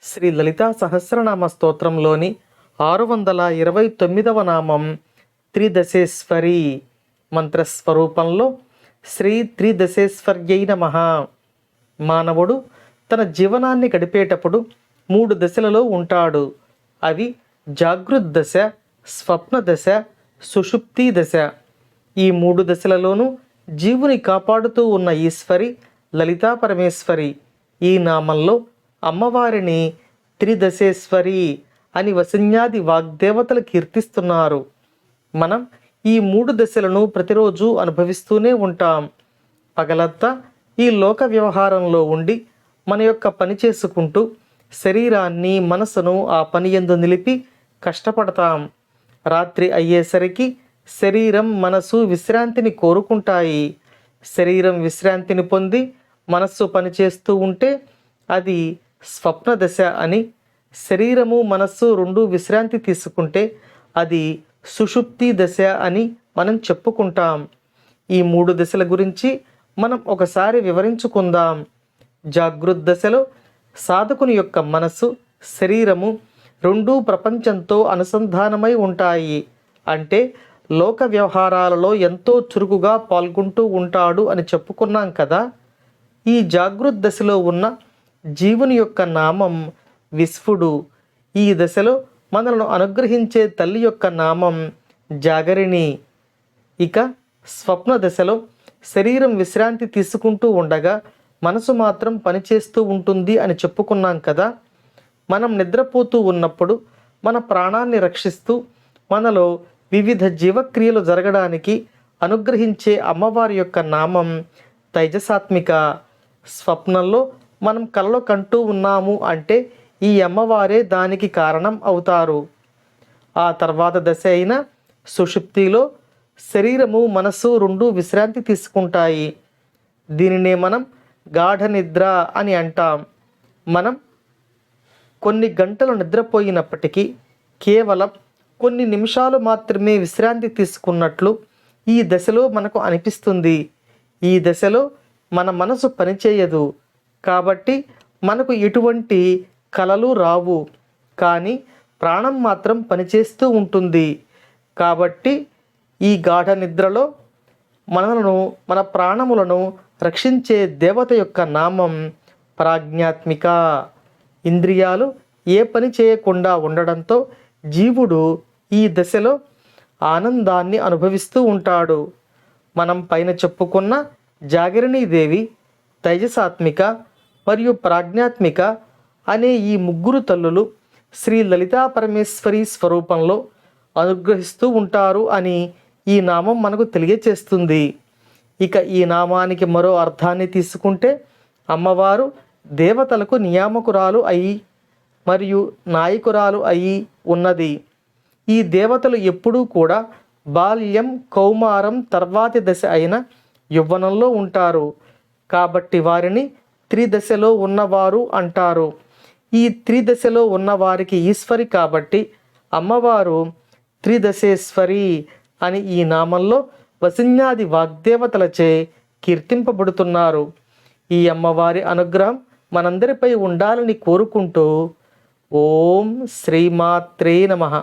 శ్రీ లలితా సహస్రనామ స్తోత్రంలోని 629వ నామం త్రిదశేశ్వరి మంత్రస్వరూపంలో శ్రీ త్రిదశేశ్వర్యై నమః. మానవుడు తన జీవనాన్ని గడిపేటప్పుడు 3 దశలలో ఉంటాడు. అవి జాగృత్ దశ, స్వప్న దశ, సుషుప్తి దశ. ఈ 3 దశలలోనూ జీవుని కాపాడుతూ ఉన్న ఈశ్వరి లలితా పరమేశ్వరి. ఈ నామంలో అమ్మవారిని త్రిదశేశ్వరి అని వశిన్యాది వాగ్దేవతలు కీర్తిస్తున్నారు. మనం ఈ 3 దశలను ప్రతిరోజు అనుభవిస్తూనే ఉంటాం. పగలంతా ఈ లోక వ్యవహారంలో ఉండి మన యొక్క పని చేసుకుంటూ శరీరాన్ని మనసును ఆ పని యందు నిలిపి కష్టపడతాం. రాత్రి అయ్యేసరికి శరీరం మనసు విశ్రాంతిని కోరుకుంటాయి. శరీరం విశ్రాంతిని పొంది మనస్సు పనిచేస్తూ ఉంటే అది స్వప్న దశ అని, శరీరము మనస్సు రెండూ విశ్రాంతి తీసుకుంటే అది సుషుప్తి దశ అని మనం చెప్పుకుంటాం. ఈ 3 దశల గురించి మనం ఒకసారి వివరించుకుందాం. జాగృత్ దశలో సాధకుని యొక్క మనస్సు శరీరము రెండూ ప్రపంచంతో అనుసంధానమై ఉంటాయి. అంటే లోక వ్యవహారాలలో ఎంతో చురుకుగా పాల్గొంటూ ఉంటాడు అని చెప్పుకున్నాం కదా. ఈ జాగృత్ దశలో ఉన్న జీవుని యొక్క నామం విశ్వుడు. ఈ దశలో మనలను అనుగ్రహించే తల్లి యొక్క నామం జాగరిణి. ఇక స్వప్న దశలో శరీరం విశ్రాంతి తీసుకుంటూ ఉండగా మనసు మాత్రం పనిచేస్తూ ఉంటుంది అని చెప్పుకున్నాం కదా. మనం నిద్రపోతూ ఉన్నప్పుడు మన ప్రాణాన్ని రక్షిస్తూ మనలో వివిధ జీవక్రియలు జరగడానికి అనుగ్రహించే అమ్మవారి యొక్క నామం తైజసాత్మిక. స్వప్నంలో మనం కలలో కంటూ ఉన్నాము అంటే ఈ అమ్మవారే దానికి కారణం అవుతారు. ఆ తర్వాత దశ అయిన సుషుప్తిలో శరీరము మనస్సు రెండూ విశ్రాంతి తీసుకుంటాయి. దీనినే మనం గాఢ నిద్ర అని అంటాం. మనం కొన్ని గంటలు నిద్రపోయినప్పటికీ కేవలం కొన్ని నిమిషాలు మాత్రమే విశ్రాంతి తీసుకున్నట్లు ఈ దశలో మనకు అనిపిస్తుంది. ఈ దశలో మన మనసు పనిచేయదు కాబట్టి మనకు ఎటువంటి కలలు రావు. కానీ ప్రాణం మాత్రం పనిచేస్తూ ఉంటుంది. కాబట్టి ఈ గాఢ నిద్రలో మన ప్రాణములను రక్షించే దేవత యొక్క నామం ప్రాజ్ఞాత్మిక. ఇంద్రియాలు ఏ పని చేయకుండా ఉండడంతో జీవుడు ఈ దశలో ఆనందాన్ని అనుభవిస్తూ ఉంటాడు. మనం పైన చెప్పుకున్న జాగరిణీదేవి, తైజసాత్మిక మరియు ప్రాజ్ఞాత్మిక అనే ఈ 3 తల్లులు శ్రీ లలితా పరమేశ్వరి స్వరూపంలో అనుగ్రహిస్తూ ఉంటారు అని ఈ నామం మనకు తెలియచేస్తుంది. ఇక ఈ నామానికి మరో అర్థాన్ని తీసుకుంటే అమ్మవారు దేవతలకు నియామకురాలు అయి మరియు నాయకురాలు అయి ఉన్నది. ఈ దేవతలు ఎప్పుడూ కూడా బాల్యం, కౌమారం, తర్వాతి దశ అయిన యవ్వనంలో ఉంటారు. కాబట్టి వారిని త్రిదశలో ఉన్నవారు అంటారు. ఈ త్రిదశలో ఉన్నవారికి ఈశ్వరి కాబట్టి అమ్మవారు త్రిదశేశ్వరి అని ఈ నామంలో వశిన్యాది వాగ్దేవతలచే కీర్తింపబడుతున్నారు. ఈ అమ్మవారి అనుగ్రహం మనందరిపై ఉండాలని కోరుకుంటూ ఓం శ్రీమాత్రే నమః.